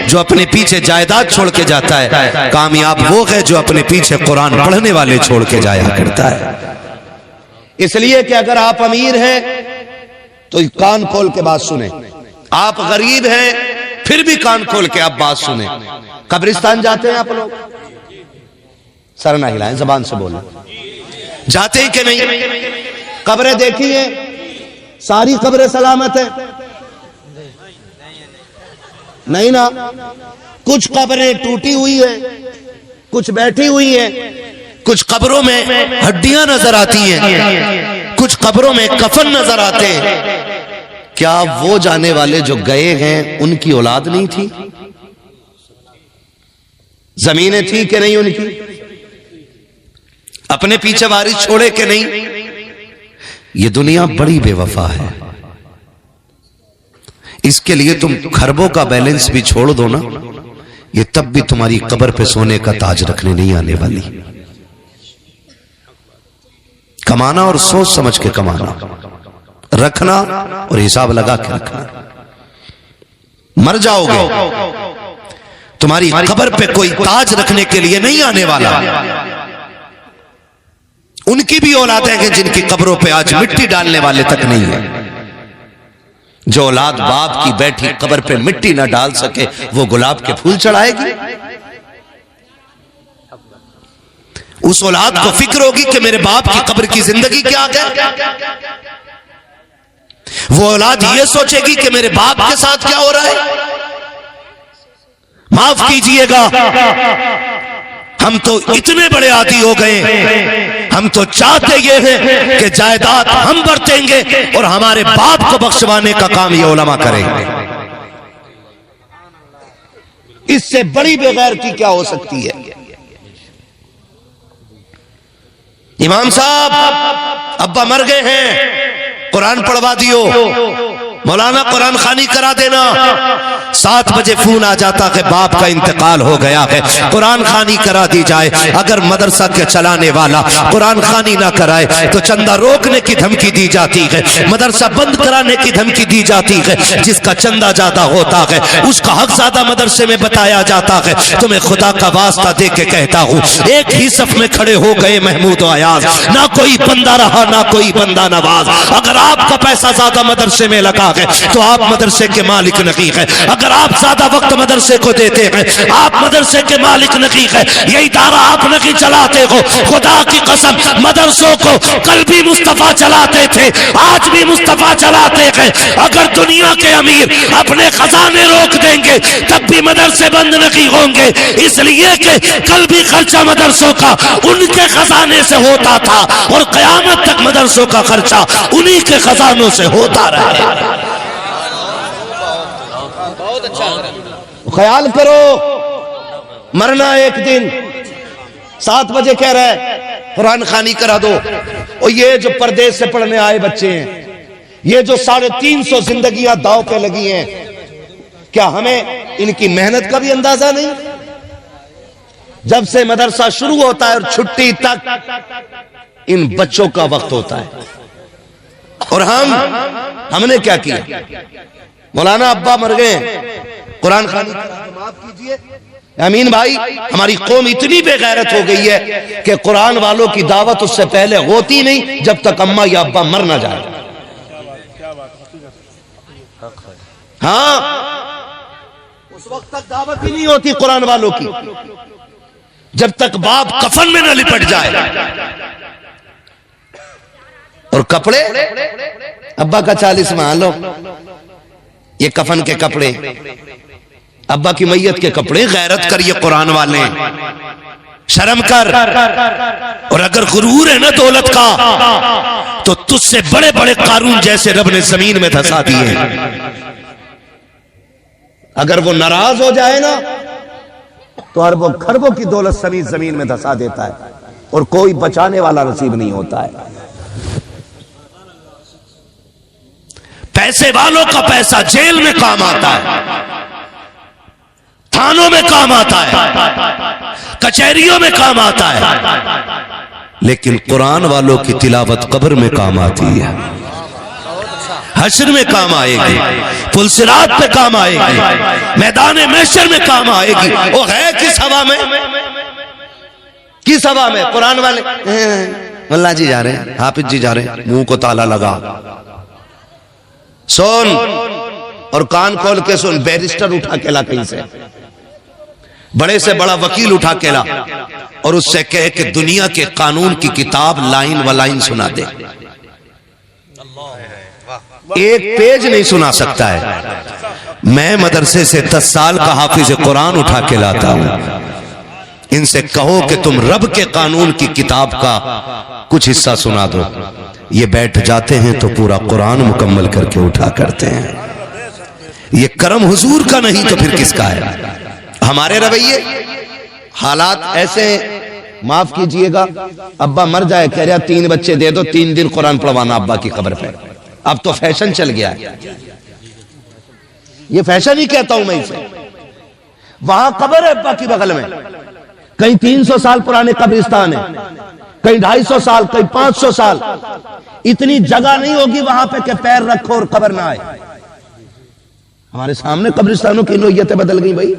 جو اپنے پیچھے جائیداد چھوڑ کے جاتا ہے، کامیاب وہ ہے جو اپنے پیچھے قرآن پڑھنے والے چھوڑ کے جایا کرتا ہے۔ اس لیے کہ اگر آپ امیر ہیں تو کان کھول کے بات سنیں، آپ غریب ہیں پھر بھی کان کھول کے آپ بات سنیں۔ قبرستان جاتے ہیں آپ لوگ؟ سر نہ ہلائیں، زبان سے بولیں، جاتے ہیں کہ نہیں؟ قبریں دیکھی ہیں؟ ساری قبریں سلامت ہیں؟ نہیں نا، کچھ قبریں ٹوٹی ہوئی ہیں، کچھ بیٹھی ہوئی ہیں، کچھ قبروں میں ہڈیاں نظر آتی ہیں، کچھ قبروں میں کفن نظر آتے ہیں۔ کیا وہ جانے والے جو گئے ہیں ان کی اولاد نہیں تھی؟ زمینیں تھی کہ نہیں ان کی؟ اپنے پیچھے وارث چھوڑے کہ نہیں؟ یہ دنیا بڑی بے وفا ہے، اس کے لیے تم خربوں کا بیلنس بھی چھوڑ دو نا، یہ تب بھی تمہاری قبر پہ سونے کا تاج رکھنے نہیں آنے والی۔ کمانا اور سوچ سمجھ کے کمانا، رکھنا اور حساب لگا کے رکھنا۔ مر جاؤ گے، تمہاری قبر پہ کوئی تاج رکھنے کے لیے نہیں آنے والا۔ ان کی بھی اولادیں ہیں جن کی قبروں پہ آج مٹی ڈالنے والے تک نہیں ہیں۔ جو اولاد باپ کی بیٹھی قبر پہ مٹی نہ ڈال سکے وہ گلاب کے پھول چڑھائے گی؟ اس اولاد کو فکر ہوگی کہ میرے باپ کی قبر کی زندگی کیا ہے؟ وہ اولاد یہ سوچے گی کہ میرے باپ کے ساتھ کیا ہو رہا ہے؟ معاف کیجئے گا، ہم تو اتنے بڑے عادی ہو گئے، ہم تو چاہتے یہ ہیں کہ جائیداد ہم برتیں گے اور ہمارے باپ کو بخشوانے کا کام یہ علماء کریں گے۔ اس سے بڑی بے غیرتی کیا ہو سکتی ہے؟ امام صاحب ابا مر گئے ہیں، قرآن پڑھوا دیو، مولانا قرآن خوانی کرا دینا۔ 7 بجے فون آ جاتا کہ باپ کا انتقال ہو گیا ہے، قرآن خوانی کرا دی جائے۔ اگر مدرسہ کے چلانے والا قرآن خوانی نہ کرائے تو چندہ روکنے کی دھمکی دی جاتی ہے، مدرسہ بند کرانے کی دھمکی دی جاتی ہے۔ جس کا چندہ زیادہ ہوتا ہے اس کا حق زیادہ مدرسے میں بتایا جاتا ہے۔ تمہیں خدا کا واسطہ دے کے کہتا ہوں، ایک ہی صف میں کھڑے ہو گئے محمود و ایاز، نہ کوئی بندہ رہا نہ کوئی بندہ نواز۔ اگر آپ کا پیسہ زیادہ مدرسے میں لگا ہے تو آپ مدرسے کے مالک نہیں ہے، اگر آپ زیادہ وقت مدرسے کو دیتے ہیں آپ مدرسے کے مالک نہیں ہے۔ یہ ادارہ آپ نہیں چلاتے ہو، خدا کی قسم مدرسوں کو کل بھی مصطفیٰ چلاتے تھے، آج بھی مصطفیٰ چلاتے ہیں۔ اگر دنیا کے امیر اپنے خزانے روک دیں گے تب بھی مدرسے بند نہیں ہوں گے، اس لیے کہ کل بھی خرچہ مدرسوں کا ان کے خزانے سے ہوتا تھا اور قیامت تک مدرسوں کا خرچہ انہی کے خزانوں سے ہوتا رہے گا۔ خیال کرو، مرنا ایک دن۔ 7 بجے کہہ رہا ہے قرآن خوانی کرا دو، اور یہ جو پردیس سے پڑھنے آئے بچے ہیں، یہ جو 350 زندگیاں داؤ پہ لگی ہیں، کیا ہمیں ان کی محنت کا بھی اندازہ نہیں؟ جب سے مدرسہ شروع ہوتا ہے اور چھٹی تک ان بچوں کا وقت ہوتا ہے، اور ہم نے کیا کیا؟ مولانا ابا مر گئے، قرآن خوانی معاف کیجئے امین بھائی، ہماری قوم اتنی بے غیرت ہو گئی ہے کہ قرآن والوں کی دعوت اس سے پہلے ہوتی نہیں جب تک اماں یا ابا مر نہ جائے۔ ہاں، اس وقت تک دعوت ہی نہیں ہوتی قرآن والوں کی جب تک باپ کفن میں نہ لپٹ جائے۔ اور کپڑے ابا کا 40 مان لو، یہ کفن کے کپڑے، ابا کی میت کے کپڑے، غیرت کر، یہ قرآن والے شرم کر۔ اور اگر غرور ہے نا دولت کا تو تجھ سے بڑے بڑے قارون جیسے رب نے زمین میں دھسا دیے۔ اگر وہ ناراض ہو جائے نا تو اربوں خربوں کی دولت سمیت زمین میں دھسا دیتا ہے اور کوئی بچانے والا نصیب نہیں ہوتا ہے۔ پیسے والوں کا پیسہ جیل میں کام آتا ہے، تھانوں میں کام آتا ہے، کچہریوں میں کام آتا ہے، لیکن قرآن والوں کی تلاوت قبر میں کام آتی ہے۔ حشر میں کام آئے گی، پلسرات پہ کام آئے گی، میدان محشر میں کام آئے گی۔ وہ ہے کس ہوا میں؟ کس ہوا میں؟ قرآن والے اللہ جی جا رہے ہیں، حافظ جی جا رہے ہیں، منہ کو تالا لگا، سن اور کان کھول کے سن۔ بیرسٹر اٹھا کے لا کہیں سے، بڑے سے بڑا وکیل اٹھا کے لا، اور اس سے کہے کہ دنیا کے قانون کی کتاب لائن و لائن سنا دے۔ ایک پیج نہیں سنا سکتا ہے۔ میں مدرسے سے 10 سال کا حافظ قرآن اٹھا کے لاتا ہوں، ان سے کہو کہ تم رب کے قانون کی کتاب کا کچھ حصہ سنا دو، یہ بیٹھ جاتے ہیں تو پورا قرآن مکمل کر کے اٹھا کرتے ہیں۔ یہ کرم حضور کا نہیں تو پھر کس کا ہے؟ ہمارے رویے حالات ایسے ہیں، معاف کیجئے گا، ابا مر جائے کہہ رہا 3 بچے دے دو، 3 دن قرآن پڑھوانا ابا کی قبر پہ۔ اب تو فیشن چل گیا ہے، یہ فیشن ہی کہتا ہوں میں اسے۔ وہاں قبر ہے ابا کی بغل میں، کہیں 300 سال پرانے قبرستان ہے، کہیں 250 سال، کہیں 500 سال، اتنی جگہ نہیں ہوگی وہاں پہ کہ پیر رکھو اور قبر نہ آئے۔ ہمارے سامنے قبرستانوں کی نوعیتیں بدل گئی بھائی،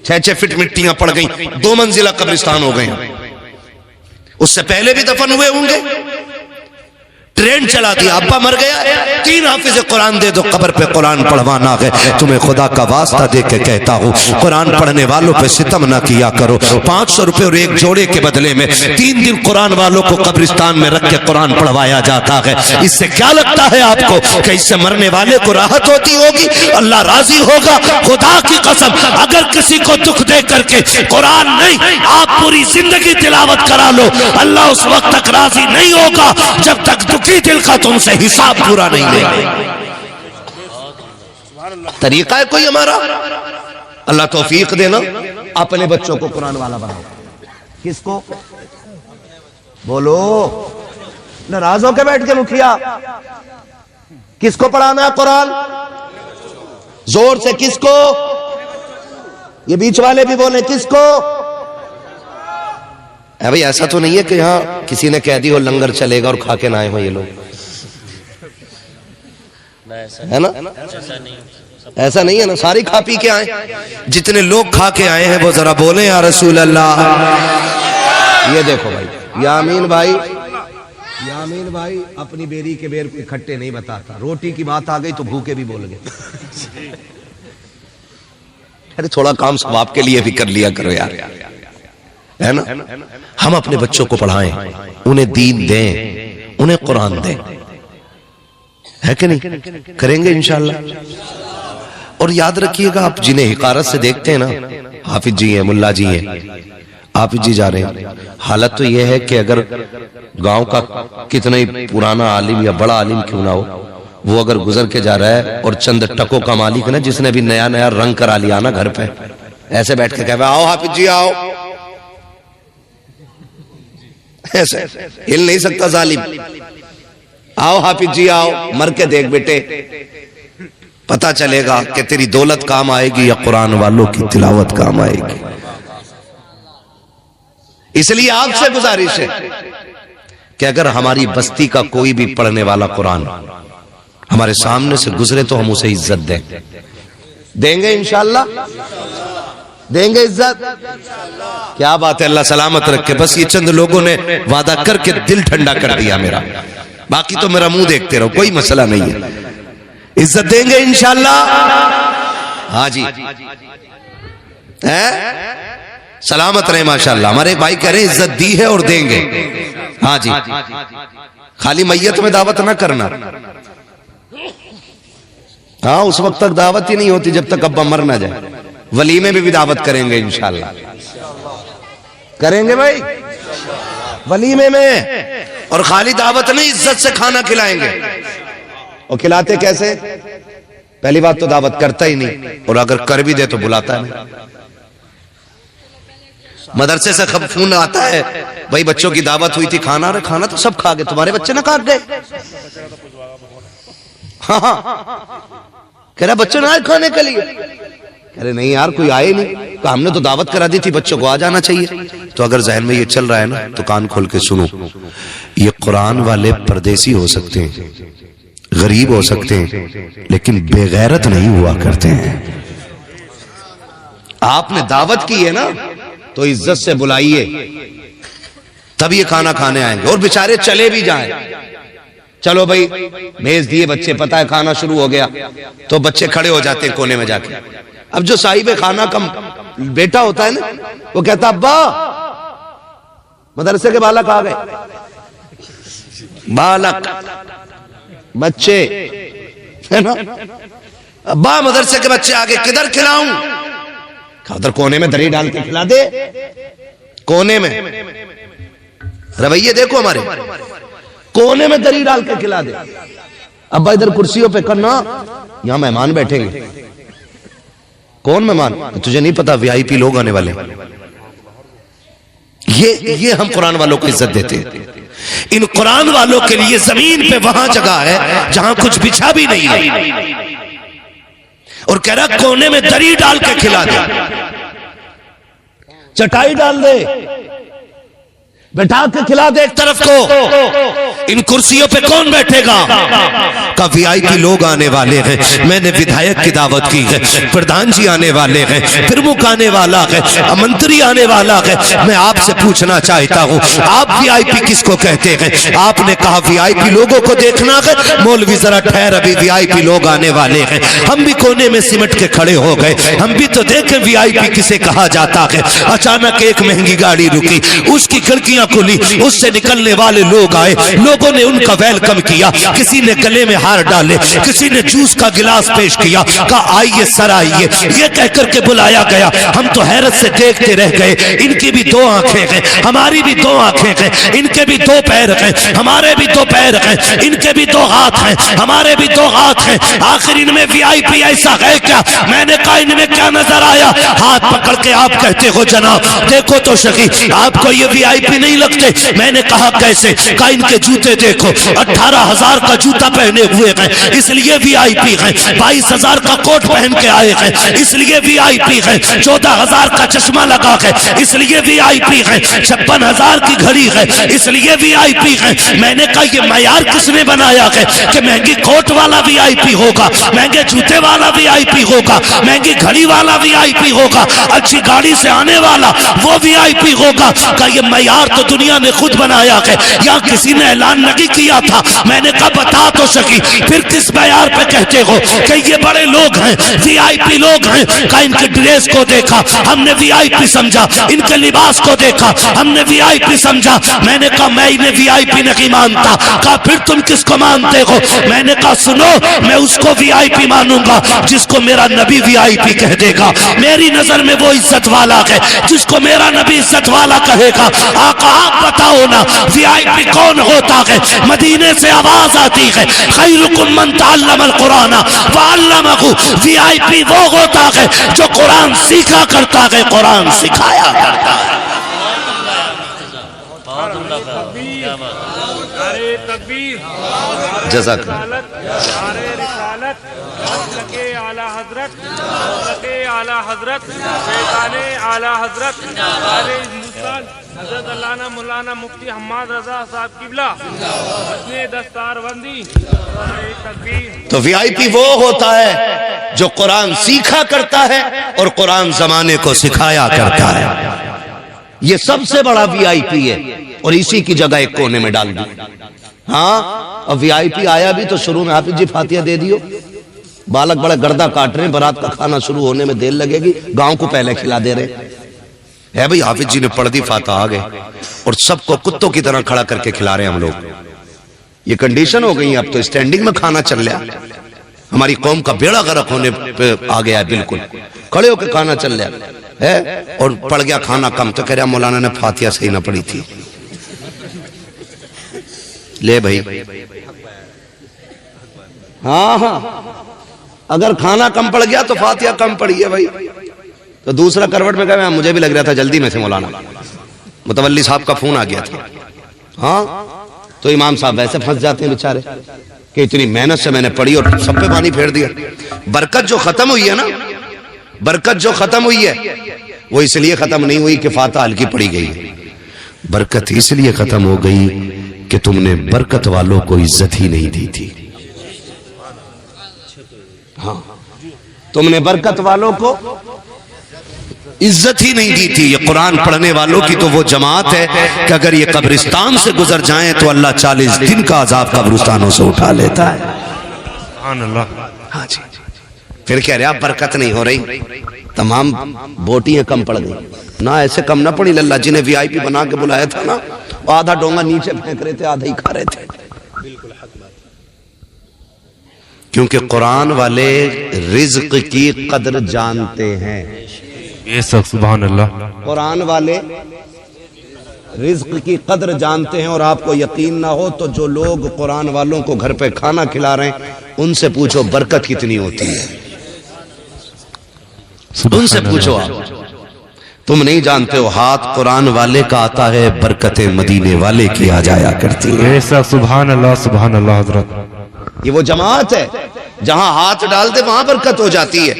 6 فٹ مٹیاں پڑ گئیں، 2 منزلہ قبرستان ہو گئے ہیں۔ اس سے پہلے بھی دفن ہوئے ہوں گے، ٹرین چلا دیا، ابا مر گیا 3 حافظ قرآن دے دو قبر پہ قرآن پڑھوانا ہے۔ تمہیں خدا کا واسطہ دے کے کہتا ہوں قرآن پڑھنے والوں پہ ستم نہ کیا کرو۔ 500 روپے اور 1 جوڑے کے بدلے میں 3 دن قرآن والوں کو قبرستان میں رکھ کے قرآن پڑھوایا جاتا ہے۔ اس سے کیا لگتا ہے آپ کو کہ اس سے مرنے والے کو راحت ہوتی ہوگی؟ اللہ راضی ہوگا؟ خدا کی قسم اگر کسی کو دکھ دے کر کے قرآن نہیں آپ پوری زندگی تلاوت کرا لو، اللہ اس وقت تک راضی نہیں ہوگا جب تک دکھی دل کا تم سے حساب پورا نہیں لے گا۔ طریقہ ہے کوئی ہمارا؟ اللہ توفیق دینا، اپنے بچوں کو قرآن والا بناؤ۔ کس کو؟ بولو، ناراض ہو کے بیٹھ کے مکھیا، کس کو پڑھانا ہے قرآن؟ زور سے کس کو؟ یہ بیچ والے بھی بولیں کس کو؟ بھئی ایسا تو نہیں ہے کہ یہاں کسی نے کہہ دی ہو لنگر چلے گا اور کھا کے نہ آئے ہو یہ لوگ، ہے نا؟ ایسا نہیں ہے نا، ساری کھا پی کے آئے۔ جتنے لوگ کھا کے آئے ہیں وہ ذرا بولیں یا رسول اللہ۔ یہ دیکھو بھائی، یامین بھائی، یامین بھائی اپنی بیری کے بیر کو کھٹے نہیں بتاتا، روٹی کی بات آ گئی تو بھوکے بھی بول گئے۔ ارے تھوڑا کام ثواب کے لیے بھی کر لیا کرو یار، ہے نا؟ ہم اپنے بچوں کو پڑھائیں، انہیں دین دیں، انہیں قرآن دیں، ہے کہ نہیں؟ کریں گے انشاءاللہ۔ اور یاد رکھیے گا آپ جنہیں حقارت سے دیکھتے ہیں نا، حافظ جی ہیں، ملا جی ہیں، حافظ جی جا رہے ہیں، حالت تو یہ ہے کہ اگر گاؤں کا کتنا ہی پرانا عالم یا بڑا عالم کیوں نہ ہو، وہ اگر گزر کے جا رہا ہے اور چند ٹکوں کا مالک ہے نا جس نے بھی نیا نیا رنگ کرا لیا نا گھر پہ، ایسے بیٹھ کے کہے آؤ حافظ جی آؤ، ایسے ہل نہیں سکتا ظالم، آؤ حافظ جی آؤ، مر کے دیکھ بیٹے، پتا چلے گا کہ تیری دولت کام آئے گی یا قرآن والوں کی تلاوت کام آئے گی۔ اس لیے آپ سے گزارش ہے کہ اگر ہماری بستی کا کوئی بھی پڑھنے والا قرآن ہمارے سامنے سے گزرے تو ہم اسے عزت دیں، دیں گے انشاءاللہ، دیں گے عزت۔ کیا بات ہے، اللہ سلامت رکھے۔ بس یہ چند لوگوں نے وعدہ کر کے دل ٹھنڈا کر دیا میرا، باقی تو میرا منہ دیکھتے رہو، کوئی مسئلہ نہیں ہے، عزت دیں گے انشاءاللہ۔ ہاں جی، سلامت رہے ماشاءاللہ۔ ہمارے ایک بھائی کہہ رہے ہیں عزت دی ہے اور دیں گے۔ ہاں جی، خالی میت میں دعوت نہ کرنا، ہاں اس وقت تک دعوت ہی نہیں ہوتی جب تک ابا مر نہ جائے۔ ولیمے میں بھی دعوت کریں گے انشاءاللہ، کریں گے بھائی ولیمے میں، اور خالی دعوت نہیں، عزت سے کھانا کھلائیں گے۔ اور کھلاتے کیسے؟ پہلی بات تو دعوت کرتا ہی نہیں، اور اگر کر بھی دے تو بلاتا ہے نہیں۔ مدرسے سے فون آتا ہے بھائی بچوں کی دعوت ہوئی تھی، کھانا، ارے کھانا تو سب کھا گئے، تمہارے بچے نہ کھا گئے؟ ہاں کہہ رہا بچے نہ آئے کھانے کے لیے، کہہ رہے نہیں یار کوئی آئے نہیں، کہ ہم نے تو دعوت کرا دی تھی، بچوں کو آ جانا چاہیے۔ تو اگر ذہن میں یہ چل رہا ہے نا تو کان کھول کے سنو، یہ قرآن والے پردیسی ہو سکتے ہیں، غریب ہو سکتے ہیں لیکن بے غیرت نہیں ہوا کرتے ہیں. آپ نے دعوت کی ہے نا تو عزت سے بلائیے, تب یہ کھانا کھانے آئیں گے. اور بیچارے چلے بھی جائیں, چلو بھائی بھیج دیے بچے, پتہ ہے کھانا شروع ہو گیا تو بچے کھڑے ہو جاتے ہیں کونے میں جا کے. اب جو صاحب کھانا کا بیٹا ہوتا ہے نا وہ کہتا ابا مدرسے کے بالک آ گئے. بالک بچے ہے نا, ابا مدرسے کے بچے آگے, کدھر کھلاؤں؟ ادھر کونے میں دری ڈال کے کھلا دے, کونے میں. رویے دیکھو ہمارے, کونے میں دری ڈال کے کھلا دے. ابا ادھر کرسیوں پہ کرنا, یہاں مہمان بیٹھیں گے. کون مہمان؟ تجھے نہیں پتا, وی آئی پی لوگ آنے والے. یہ ہم قرآن والوں کو عزت دیتے ہیں. ان قرآن والوں کے لیے زمین پہ وہاں جگہ ہے جہاں کچھ بچھا بھی نہیں ہے, اور کہہ رہا کونے میں دری ڈال کے کھلا دے, چٹائی ڈال دے, بٹھا کے کھلا دے ایک طرف کو. ان کرسیوں پہ کون بیٹھے گا؟ کہ وی آئی پی لوگ آنے والے ہیں, میں نے ودھایک کی دعوت کی ہے, پردھان جی آنے والے ہیں, پرمکھ آنے والا ہے, منتری آنے والا ہے. میں آپ سے پوچھنا چاہتا ہوں آپ وی آئی پی کس کو کہتے ہیں؟ آپ نے کہا وی آئی پی لوگوں کو دیکھنا ہے. مولوی ذرا ٹھہر, ابھی وی آئی پی لوگ آنے والے ہیں. ہم بھی کونے میں سمٹ کے کھڑے ہو گئے, ہم بھی تو دیکھیں وی آئی پی کسے کہا جاتا ہے. اچانک ایک مہنگی گاڑی رکی, اس کی کھڑکیاں کھلی, اس سے نکلنے والے لوگ آئے, لوگوں نے ان کا ویلکم کیا, کسی نے گلے میں ہار ڈالے, کسی نے جوس کا گلاس پیش کیا, کہا آئیے سر آئیے, یہ کہہ کر کے بلایا گیا. ہم تو حیرت سے دیکھتے رہ گئے. ان کی بھی دو آنکھیں ہیں, ہماری بھی دو آنکھیں ہیں, ان کے بھی دو پیر ہیں, ہمارے بھی دو پیر ہیں, ان کے بھی دو ہاتھ ہیں, ہمارے بھی دو ہاتھ ہیں. آخر ان میں وی آئی پی ایسا ہے کیا؟ میں نے کہا ان میں کیا نظر آیا؟ ہاتھ پکڑ کے آپ کہتے ہو جناب دیکھو تو شکی آپ کو یہ وی آئی پی نہیں لگتے. میں نے کہا کیسے؟ کہا ان کے جوتے دیکھو, 18,000 کا جوتا پہنے ہوئے ہیں اس لیے وی آئی پی ہیں, 22,000 کا کوٹ پہن کے آئے ہیں اس لیے وی آئی پی ہیں, 14,000 کا چشمہ لگا ہے اس لیے وی آئی پی ہیں, 56,000 کی گھڑی ہے اس لیے وی آئی پی ہیں. میں نے کہا یہ معیار کس نے بنایا ہے کہ مہنگی کوٹ والا وی آئی پی ہوگا, مہنگے جوتے والا وی آئی پی ہوگا, مہنگی گھڑی والا وی آئی پی ہوگا, اچھی گاڑی سے آنے والا وہ وی آئی پی ہوگا؟ کہ یہ معیار تو دنیا نے خود بنایا ہے, یا کسی نے اعلان نہیں کیا تھا. میں نے کہا بتا تو سکی پھر کس معیار پہ کہتے ہو کہ یہ بڑے لوگ ہیں, وی آئی پی لوگ ہیں؟ کہ ان کے ڈریس کو دیکھا ہم نے وی آئی پی سمجھا, ان کے لباس کو دیکھا ہم نے وی آئی پی سمجھا. میں نے کہا میں انہیں وی آئی پی نہیں مانتا. کہا پھر تم کس کو مانتے ہو؟ میں نے کہا سنو, میں اس کو وی آئی پی مانوں گا جس کو میرا نبی وی آئی پی کہہ دے گا. میری نظر میں وہ عزت والا ہے جس کو میرا نبی عزت والا کہے گا. آقا آپ بتاؤ نا وی آئی پی کون ہوتا ہے؟ مدینے سے آواز آتی ہے خیرکم من تعلم القرآن وعلمہ. وی آئی پی وہ ہوتا ہے جو قرآن سیکھا کرتا ہے, قرآن سکھایا کرتا ہے. جزاک حضرت علامہ مولانا مفتی حماد رضا صاحب قبلہ اپنے دستار بندی. تو وی آئی پی وہ ہوتا ہے جو قرآن سیکھا کرتا ہے اور قرآن زمانے کو سکھایا کرتا ہے. یہ سب سے بڑا وی آئی پی ہے, اور اسی کی جگہ ایک کونے میں ڈال دی. ہاں اور وی آئی پی آیا بھی تو شروع میں حافظ جی فاتحہ دے دیو. بالک بڑے گردہ کاٹ رہے ہیں, برات کا کھانا شروع ہونے میں دیر لگے گی, گاؤں کو پہلے کھلا دے رہے ہے. بھئی حافظ جی نے پڑھ دی فاتحہ آ گئے, اور سب کو کتوں کی طرح کھڑا کر کے کھلا رہے ہیں ہم لوگ. یہ کنڈیشن ہو گئی, اب تو اسٹینڈنگ میں کھانا چل رہا. ہماری قوم کا بیڑا غرق ہونے پہ آ گیا ہے, بالکل کھڑے ہو کے کھانا چل رہا ہے. اور پڑ گیا کھانا کم تو کہہ رہا مولانا نے فاتحہ صحیح نہ پڑھی تھی. لے بھائی, ہاں اگر کھانا کم پڑ گیا تو فاتحہ کم پڑی ہے بھائی. تو دوسرا کروٹ میں کہا مجھے بھی لگ رہا تھا جلدی میں سے مولانا متولی صاحب کا فون آ گیا تھا. ہاں تو امام صاحب ویسے پھنس جاتے ہیں بیچارے کہ اتنی محنت سے میں نے پڑھی اور سب پہ پانی پھیر دیا. برکت جو ختم ہوئی ہے نا, برکت جو ختم ہوئی ہے وہ اس لیے ختم نہیں ہوئی کہ فاتحہ ہلکی پڑی گئی. برکت اس لیے ختم ہو گئی کہ تم نے برکت والوں کو عزت ہی نہیں دی تھی. تم نے برکت والوں کو عزت ہی نہیں دی تھی. یہ قرآن پڑھنے والوں کی تو وہ جماعت ہے کہ اگر یہ قبرستان سے گزر جائیں تو اللہ 40 دن کا عذاب قبرستانوں سے اٹھا لیتا ہے. سبحان اللہ. ہاں جی. پھر کہہ رہے آپ برکت نہیں ہو رہی, تمام بوٹیاں کم پڑ گئی. نہ ایسے کم نہ پڑی, اللہ جنہیں وی آئی پی بنا کے بلایا تھا نا, آدھا ڈونگا نیچے پھینک رہے تھے, آدھا ہی کھا رہے تھے. کیونکہ قرآن والے رزق کی قدر جانتے ہیں. یہ سب سبحان اللہ. قرآن والے رزق کی قدر جانتے ہیں. اور آپ کو یقین نہ ہو تو جو لوگ قرآن والوں کو گھر پہ کھانا کھلا رہے ہیں ان سے پوچھو برکت کتنی ہوتی ہے. ان سے پوچھو. آپ تم نہیں جانتے ہو, ہاتھ قرآن والے کا آتا ہے, برکتیں مدینے والے کی آ جایا کرتی ہیں. یہ سب سبحان اللہ سبحان اللہ. حضرت یہ وہ جماعت ہے جہاں ہاتھ ڈال دے وہاں برکت ہو جاتی ہے.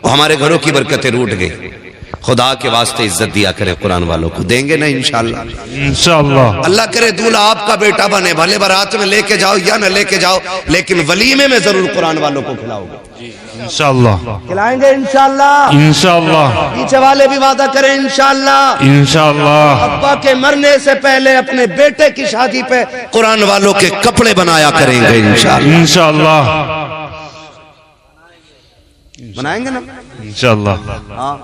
اور ہمارے گھروں کی برکتیں روٹ گئی. خدا کے واسطے عزت دیا کرے قرآن والوں کو. دیں گے نا انشاءاللہ. انشاءاللہ. اللہ کرے دولہا آپ کا بیٹا بنے, بھلے بارات میں لے کے جاؤ یا نہ لے کے جاؤ, لیکن ولیمے میں ضرور قرآن والوں کو کھلاؤ گے. انشاءاللہ. کھلائیں گے انشاءاللہ. انشاءاللہ. پیچھے والے بھی وعدہ کریں انشاءاللہ. انشاءاللہ. ابا کے مرنے سے پہلے اپنے بیٹے کی شادی پہ قرآن والوں کے کپڑے بنایا کریں گے انشاءاللہ. انشاءاللہ. بنائیں گے نا انشاءاللہ. ہاں.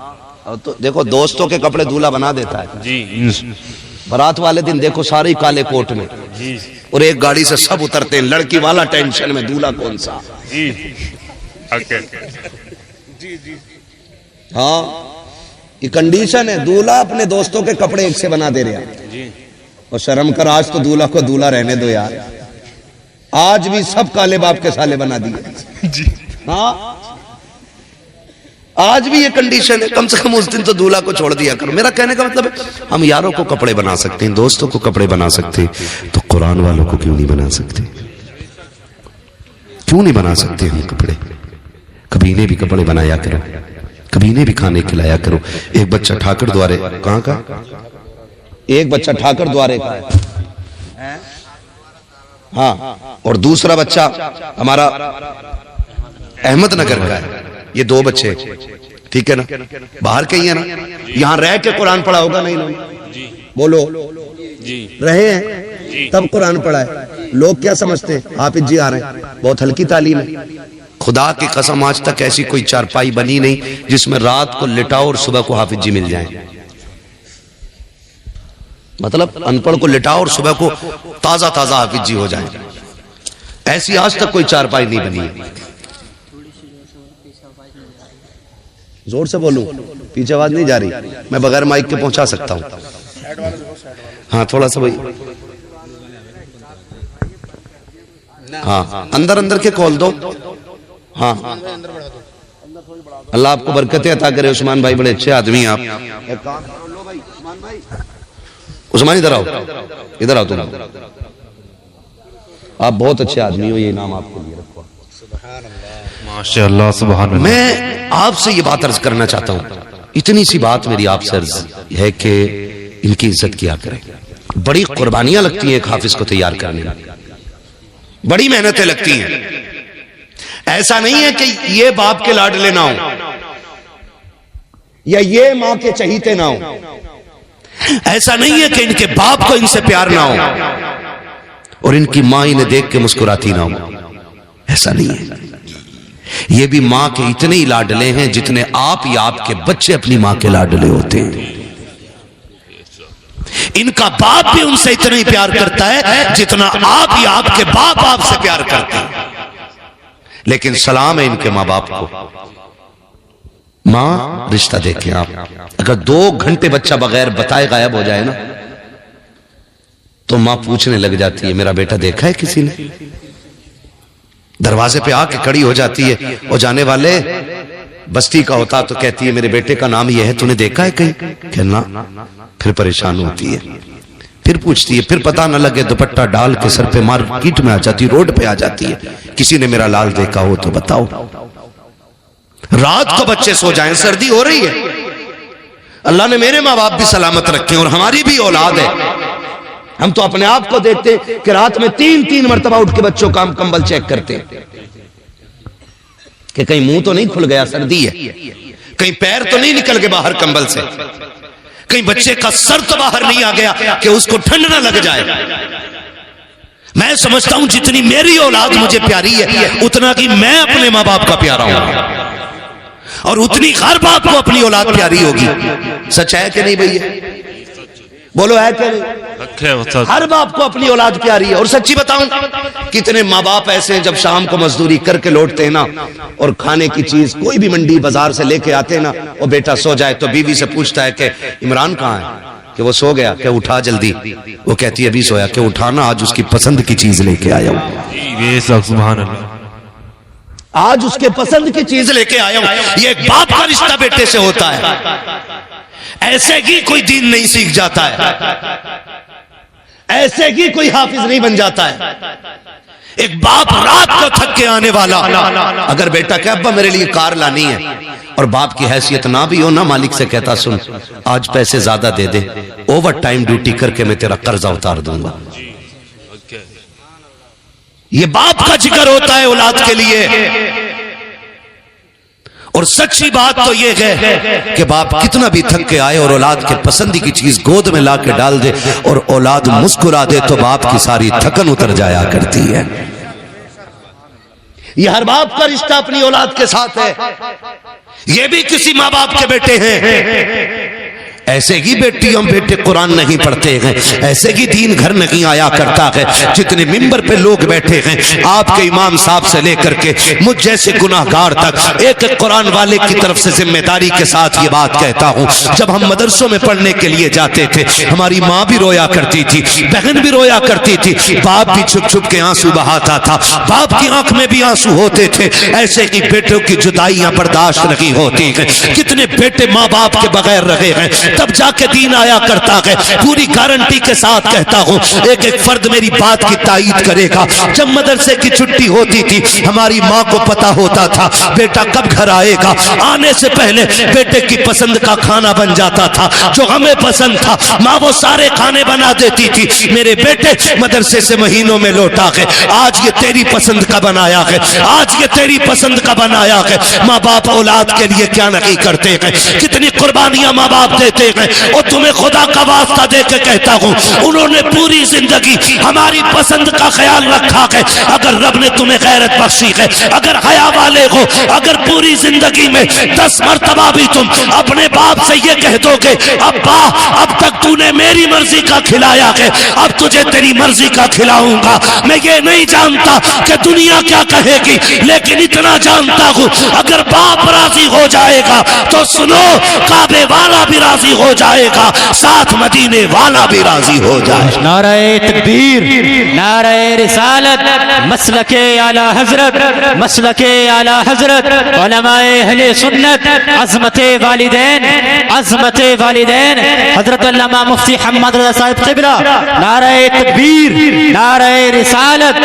تو دیکھو دوستوں کے کپڑے دولہا بنا دیتا ہے. جی. برات والے دن دیکھو سارے کالے کوٹ میں, اور ایک گاڑی سے سب اترتے ہیں. لڑکی والا ٹینشن میں, دولہا کون سا. جی. ہاں یہ کنڈیشن ہے. دولہا اپنے دوستوں کے کپڑے ایک سے بنا دے رہا. اور شرم کر, آج تو دولہا کو دولہا رہنے دو یار. آج بھی سب کالے باپ کے سالے بنا دیے. ہاں آج بھی یہ کنڈیشن ہے. کم سے کم اس دن تو دولہا کو چھوڑ دیا کرو. میرا کہنے کا مطلب ہے ہم یاروں کو کپڑے بنا سکتے ہیں, دوستوں کو کپڑے بنا سکتے ہیں, تو قرآن والوں کو کیوں نہیں بنا سکتے؟ کیوں نہیں بنا سکتے ہم کپڑے؟ کبھی انہیں بھی کپڑے بنایا کرو, کبھی انہیں بھی کھانے کھلایا کرو. ایک بچہ ٹھاکر دوارے, کہاں کا؟ ایک بچہ ٹھاکر دوارے کا ہے, ہاں, اور دوسرا بچہ ہمارا احمد نگر کا ہے. یہ 2 بچے, ٹھیک ہے نا, باہر کہیں ہیں نا. یہاں رہ کے قرآن پڑھا ہوگا نہیں؟ بولو. رہے ہیں تب قرآن پڑھا ہے. لوگ کیا سمجھتے ہیں حافظ جی آ رہے ہیں, بہت ہلکی تعلیم ہے. خدا کی قسم آج تک ایسی کوئی چارپائی بنی نہیں جس میں رات کو لٹاؤ اور صبح کو حافظ جی مل جائیں. مطلب ان پڑھ کو لٹاؤ اور صبح کو تازہ تازہ حافظ جی ہو جائیں. ایسی آج تک کوئی چارپائی نہیں بنی ہے. زور سے بولوں, پیچھے آواز نہیں جا رہی, میں بغیر مائک کے پہنچا سکتا ہوں. ہاں تھوڑا سا بھائی, ہاں اندر کے کھول دو. ہاں اللہ آپ کو برکتیں عطا کرے. عثمان بھائی بڑے اچھے آدمی ہیں آپ. عثمان ادھر آؤ, ادھر آؤ تم. آپ بہت اچھے آدمی ہو, یہ انعام آپ کو لیے رکھو. ماشاءاللہ سبحان اللہ. میں آپ سے یہ بات عرض کرنا چاہتا ہوں, اتنی سی بات میری آپ سے عرض ہے کہ ان کی عزت کیا کریں. بڑی قربانیاں لگتی ہیں ایک حافظ کو تیار کرنے میں, بڑی محنتیں لگتی ہیں. ایسا نہیں ہے کہ یہ باپ کے لاڈلے نہ ہوں یا یہ ماں کے چہیتے نہ ہوں. ایسا نہیں ہے کہ ان کے باپ کو ان سے پیار نہ ہو اور ان کی ماں انہیں دیکھ کے مسکراتی نہ ہو. ایسا نہیں ہے. یہ بھی ماں کے اتنے ہی لاڈلے ہیں جتنے آپ یا آپ کے بچے اپنی ماں کے لاڈلے ہوتے ہیں. ان کا باپ بھی ان سے اتنا ہی پیار کرتا ہے جتنا آپ یا آپ کے باپ آپ سے پیار کرتے ہیں. لیکن سلام ہے ان کے ماں باپ کو. ماں رشتہ دیکھیں آپ, اگر 2 گھنٹے بچہ بغیر بتائے غائب ہو جائے نا تو ماں پوچھنے لگ جاتی ہے میرا بیٹا دیکھا ہے کسی نے؟ دروازے پہ آ کے کھڑی ہو جاتی ہے. اور جانے والے بستی کا ہوتا تو کہتی ہے میرے بیٹے کا نام یہ ہے, تو نے دیکھا ہے کہیں؟ کہنا. پھر پریشان ہوتی ہے, پھر پوچھتی ہے, پھر پتہ نہ لگے دوپٹہ ڈال کے سر پہ مارکیٹ میں آ جاتی, روڈ پہ آ جاتی ہے, کسی نے میرا لال دیکھا ہو تو بتاؤ. رات کو بچے سو جائیں, سردی ہو رہی ہے, اللہ نے میرے ماں باپ بھی سلامت رکھے اور ہماری بھی اولاد ہے. ہم تو اپنے آپ کو دیکھتے کہ رات میں 3 مرتبہ اٹھ کے بچوں کا کمبل چیک کرتے ہیں. کہ کہیں منہ تو نہیں کھل گیا، سردی ہے، کہیں پیر تو نہیں نکل گئے باہر کمبل سے، کہیں بچے کا سر تو باہر نہیں آ گیا کہ اس کو ٹھنڈ نہ لگ جائے۔ میں سمجھتا ہوں جتنی میری اولاد مجھے پیاری ہے اتنا کہ میں اپنے ماں باپ کا پیارا ہوں، اور اتنی ہر باپ کو اپنی اولاد پیاری ہوگی۔ سچ ہے کہ نہیں بھئی؟ بولو ہے کہ نہیں؟ ہر باپ کو اپنی اولاد پیاری ہے۔ اور سچی بتاؤں، کتنے ماں باپ ایسے ہیں جب شام کو مزدوری کر کے لوٹتے ہیں نا اور کھانے کی چیز کوئی بھی منڈی بازار سے لے کے آتے ہیں نا، اور بیٹا سو جائے تو بیوی سے پوچھتا ہے کہ عمران کہاں ہے، کہ وہ سو گیا، کہ اٹھا جلدی، وہ کہتی ہے ابھی سویا، کہ اٹھانا آج اس کی پسند کی چیز لے کے آیا ہوں، سبحان اللہ، آج اس کے پسند کی چیز لے کے آیا ہوں۔ یہ ایک باپ کا رشتہ بیٹے سے ہوتا ہے، ایسے ہی کوئی دین نہیں سیکھ جاتا ہے، ایسے ہی کوئی حافظ نہیں بن جاتا ہے۔ ایک باپ رات کو تھک کے آنے والا اگر بیٹا کہ ابا میرے لیے کار لانی ہے، اور باپ کی حیثیت نہ بھی ہو نا، مالک سے کہتا سن آج پیسے زیادہ دے دے، اوور ٹائم ڈیوٹی کر کے میں تیرا قرضہ اتار دوں گا۔ یہ باپ کا جگر ہوتا ہے اولاد کے لیے۔ اور سچی بات تو یہ ہے کہ باپ کتنا بھی تھک کے آئے اور اولاد کے پسندی کی چیز گود میں لا کے ڈال دے اور اولاد مسکرا دے تو باپ کی ساری تھکن اتر جایا کرتی ہے۔ یہ ہر باپ کا رشتہ اپنی اولاد کے ساتھ ہے۔ یہ بھی کسی ماں باپ کے بیٹے ہیں، ایسے ہی بیٹی ہم بیٹے قرآن نہیں پڑھتے ہیں، ایسے ہی دین گھر نہیں آیا کرتا ہے۔ جتنے ممبر پہ لوگ بیٹھے ہیں، آپ کے امام صاحب سے لے کر کے مجھ جیسے گناہگار تک، ایک قرآن والے کی طرف سے ذمہ داری کے ساتھ یہ بات کہتا ہوں، جب ہم مدرسوں میں پڑھنے کے لیے جاتے تھے ہماری ماں بھی رویا کرتی تھی، بہن بھی رویا کرتی تھی، باپ بھی چھپ چھپ کے آنسو بہاتا تھا، باپ کی آنکھ میں بھی آنسو ہوتے تھے، ایسے ہی بیٹوں کی جدائیاں برداشت نہیں ہوتی ہیں۔ کتنے بیٹے ماں باپ کے بغیر رہے ہیں، تب جا کے دین آیا کرتا ہے۔ پوری گارنٹی کے ساتھ کہتا ہوں، ایک ایک فرد میری بات کی تائید کرے گا، جب مدرسے کی چھٹی ہوتی تھی ہماری ماں کو پتا ہوتا تھا بیٹا کب گھر آئے گا، آنے سے پہلے بیٹے کی پسند کا کھانا بن جاتا تھا، جو ہمیں پسند تھا ماں وہ سارے کھانے بنا دیتی تھی۔ میرے بیٹے مدرسے سے مہینوں میں لوٹا ہے، آج یہ تیری پسند کا بنایا ہے، آج یہ تیری پسند کا بنایا ہے۔ ماں باپ اولاد کے لیے کیا نہیں کرتے ہیں، کتنی قربانیاں ماں باپ دیتے ہیں۔ اور تمہیں خدا کا واسطہ دے کے کہتا ہوں، انہوں نے پوری زندگی ہماری پسند کا خیال رکھا ہے۔ اگر رب نے تمہیں غیرت بخشی ہے، اگر حیا والے ہو، اگر پوری زندگی میں 10 مرتبہ بھی تم اپنے باپ سے یہ کہہ دو کہ ابا اب تک تو نے میری مرضی کا کھلایا ہے، اب تجھے تیری مرضی کا کھلاؤں گا۔ میں یہ نہیں جانتا کہ دنیا کیا کہے گی، لیکن اتنا جانتا ہوں اگر باپ راضی ہو جائے گا تو سنو کعبے والا بھی راضی ہو جائے گا، ساتھ مدینے والا بھی راضی ہو جائے گا۔ نعرہ تکبیر، نعرہ رسالت، مسلک اعلی حضرت، مسلک اعلی حضرت، علماء اہل سنت، عظمت والدین، عظمت والدین حضرت علامہ مفتی حماد رضا صاحب قبلہ، نعرہ تکبیر، نعرہ رسالت۔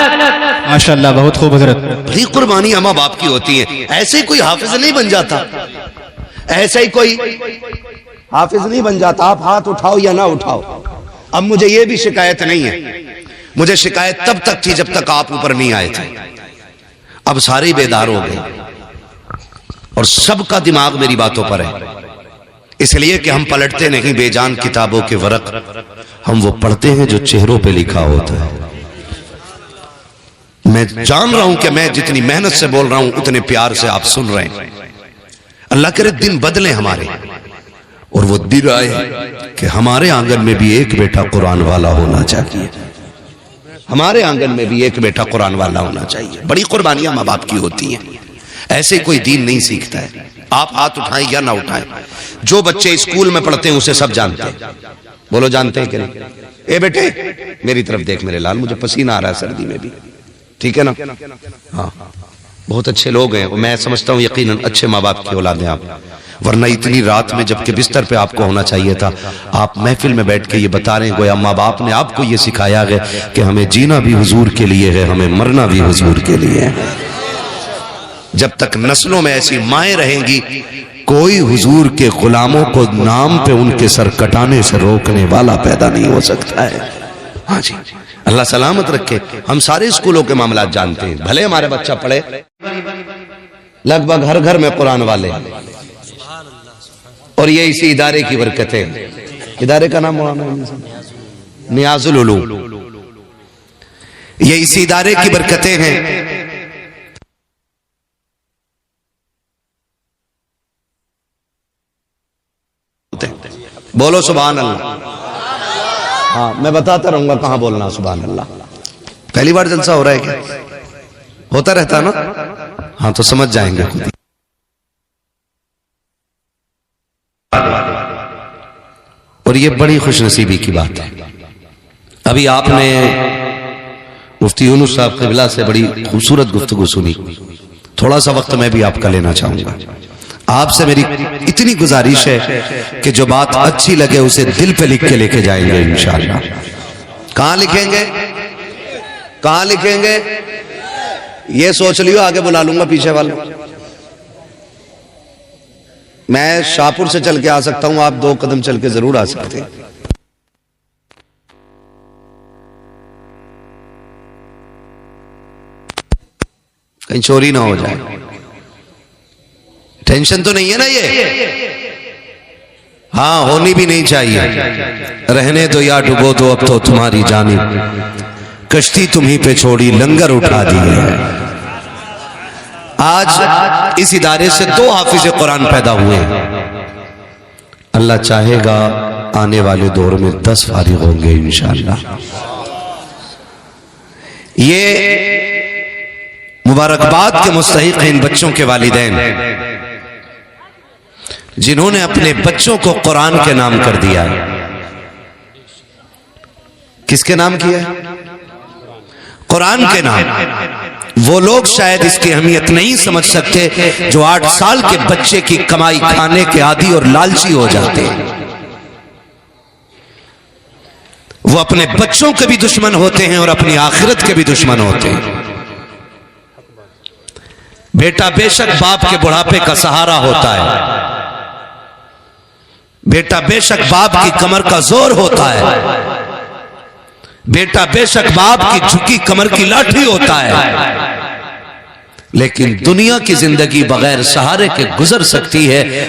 ماشاءاللہ بہت خوب حضرت۔ بڑی قربانیاں ماں باپ کی ہوتی ہیں، ایسے ہی کوئی حافظ نہیں بن جاتا، ایسے ہی کوئی حافظ نہیں بن جاتا۔ آپ ہاتھ اٹھاؤ یا نہ اٹھاؤ، اب مجھے یہ بھی شکایت نہیں ہے، مجھے شکایت تب تک تھی جب تک آپ اوپر نہیں آئے تھے، اب سارے بیدار ہو گئے اور سب کا دماغ میری باتوں پر ہے، اس لیے کہ ہم پلٹتے نہیں بے جان کتابوں کے ورق، ہم وہ پڑھتے ہیں جو چہروں پہ لکھا ہوتا ہے۔ میں جان رہا ہوں کہ میں جتنی محنت سے بول رہا ہوں اتنے پیار سے آپ سن رہے ہیں۔ اللہ کرے دن بدلے ہمارے، اور وہ دن آئے کہ ہمارے آنگن میں بھی ایک بیٹا قرآن والا ہونا چاہیے، ہمارے آنگن میں بھی ایک بیٹا قرآن والا ہونا چاہیے۔ بڑی قربانیاں ماں باپ کی ہوتی ہیں، ایسے کوئی دین نہیں سیکھتا ہے۔ آپ ہاتھ اٹھائیں یا نہ اٹھائیں، جو بچے اسکول میں پڑھتے ہیں اسے سب جانتے ہیں، بولو جانتے ہیں کہ نہیں؟ اے بیٹے میری طرف دیکھ میرے لال، مجھے پسینہ آ رہا ہے سردی میں بھی، ٹھیک ہے نا؟ ہاں بہت اچھے لوگ ہیں، میں سمجھتا ہوں یقیناً اچھے ماں باپ کی اولاد ہیں آپ، ورنہ اتنی رات میں جبکہ بستر پہ آپ کو ہونا چاہیے تھا، آپ محفل میں بیٹھ کے یہ بتا رہے ہیں گویا ماں باپ نے آپ کو یہ سکھایا ہے کہ ہمیں جینا بھی حضور کے لیے ہے، ہمیں مرنا بھی حضور کے لیے ہے۔ جب تک نسلوں میں ایسی مائیں رہیں گی کوئی حضور کے غلاموں کو نام پہ ان کے سر کٹانے سے روکنے والا پیدا نہیں ہو سکتا ہے۔ ہاں جی اللہ سلامت رکھے۔ ہم سارے اسکولوں کے معاملات جانتے ہیں، بھلے ہمارے بچہ پڑھے لگ بھگ ہر گھر میں قرآن والے، اور یہ اسی ادارے کی برکتیں۔ ادارے کا نام مولانا نیاز العلوم، یہ اسی ادارے کی برکتیں ہیں۔ بولو سبحان اللہ۔ ہاں میں بتاتا رہوں گا کہاں بولنا سبحان اللہ۔ پہلی بار جلسہ ہو رہا ہے کیا؟ ہوتا رہتا نا؟ ہاں تو سمجھ جائیں گے خود ہی۔ اور یہ بڑی خوش نصیبی کی بات ہے۔ ابھی آپ نے مفتی یونس صاحب قبلہ سے بڑی خوبصورت گفتگو سنی، تھوڑا سا وقت میں بھی آپ کا لینا چاہوں گا۔ آپ سے میری اتنی گزارش ہے کہ جو بات اچھی لگے اسے دل پہ لکھ کے لے کے جائیں گے انشاءاللہ۔ کہاں لکھیں گے؟ کہاں لکھیں گے؟ یہ سوچ لیو، آگے بلا لوں گا پیچھے والوں۔ میں شاہپور سے چل کے آ سکتا ہوں، آپ 2 قدم چل کے ضرور آ سکتے ہیں۔ کہیں چوری نہ ہو جائے، ٹینشن تو نہیں ہے نا یہ؟ ہاں ہونی بھی نہیں چاہیے۔ رہنے دو یا ڈبو دو اب تو تمہاری جانب، کشتی تمہیں پہ چھوڑی لنگر اٹھا دی ہے۔ آج اس ادارے سے 2 حافظ قرآن پیدا ہوئے ہیں، اللہ چاہے گا آنے والے دور میں 10 فارغ ہوں گے انشاءاللہ۔ یہ مبارکباد کے مستحق ہیں ان بچوں کے والدین، جنہوں نے اپنے بچوں کو قرآن کے نام کر دیا ہے۔ کس کے نام کیا ہے؟ قرآن کے نام۔ وہ لوگ شاید اس کی اہمیت نہیں سمجھ سکتے جو 8 سال کے بچے کی کمائی کھانے کے عادی اور لالچی ہو جاتے ہیں۔ وہ اپنے بچوں کے بھی دشمن ہوتے ہیں اور اپنی آخرت کے بھی دشمن ہوتے ہیں۔ بیٹا بے شک باپ کے بڑھاپے کا سہارا ہوتا ہے، بیٹا بے شک باپ کی کمر کا زور ہوتا ہے، بیٹا بے شک باپ کی جھکی کمر کی لاٹھی ہوتا ہے، لیکن دنیا کی زندگی بغیر سہارے کے گزر سکتی ہے